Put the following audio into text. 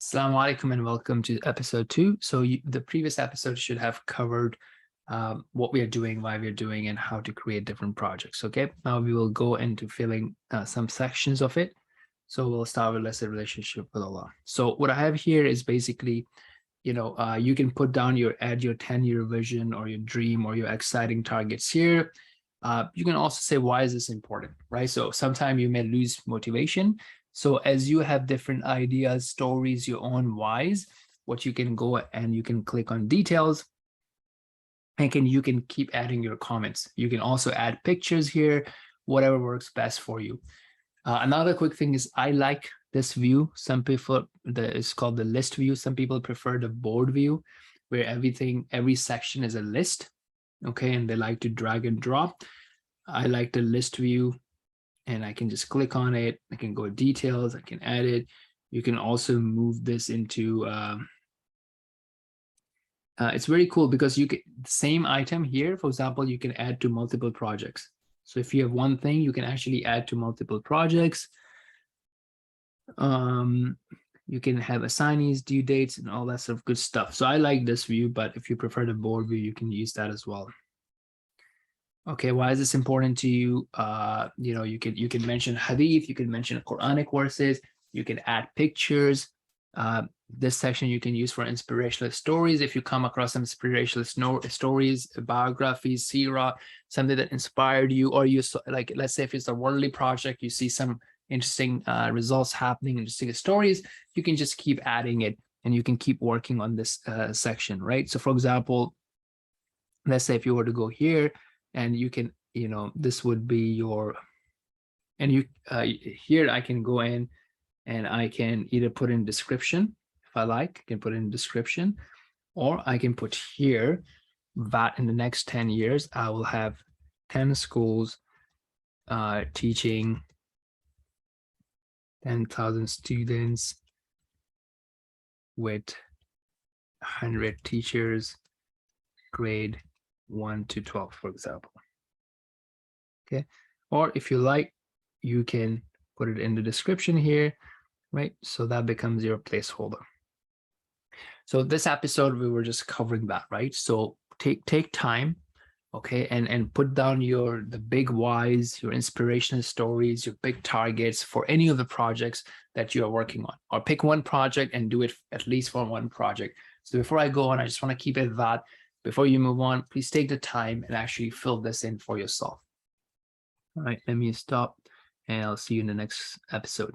Assalamu alaikum and welcome to episode 2. So the previous episode should have covered what we are doing, why we are doing, and how to create different projects. Okay, now we will go into filling some sections of it. So we'll start with, let's say, relationship with Allah. So what I have here is basically, you can put down add your 10-year vision or your dream or your exciting targets here. You can also say, why is this important, right? So sometimes you may lose motivation. So as you have different ideas, stories, your own whys, what you can go and you can click on details and you can keep adding your comments. You can also add pictures here, whatever works best for you. Another quick thing is I like this view. Some people, it's called the list view. Some people prefer the board view where every section is a list. Okay, and they like to drag and drop. I like the list view. And I can just click on it. I can go to details. I can add it. You can also move this into, it's very cool because you get the same item here. For example, you can add to multiple projects. So if you have one thing, you can actually add to multiple projects. You can have assignees, due dates, and all that sort of good stuff. So I like this view, but if you prefer the board view, you can use that as well. Okay, why is this important to you? You can mention hadith, you can mention Quranic verses, you can add pictures. This section you can use for inspirational stories. If you come across some inspirational stories, biographies, IERA, something that inspired you, or you like, let's say if it's a worldly project, you see some interesting results happening, interesting stories, you can just keep adding it and you can keep working on this section, right? So for example, let's say if you were to go here, and you can, this would be your, and you here I can go in and I can either put in description if I like, I can put in description, or I can put here that in the next 10 years, I will have 10 schools teaching 10,000 students with 100 teachers, grade 1 to 12, for example. Okay, or if you like, you can put it in the description here, right? So that becomes your placeholder. So this episode, we were just covering that, right? So take time, okay, and put down the big whys, your inspirational stories, your big targets for any of the projects that you are working on, or pick one project and do it at least for one project. So before I go on, I just want to keep it that. Before you move on, please take the time and actually fill this in for yourself. All right, let me stop and I'll see you in the next episode.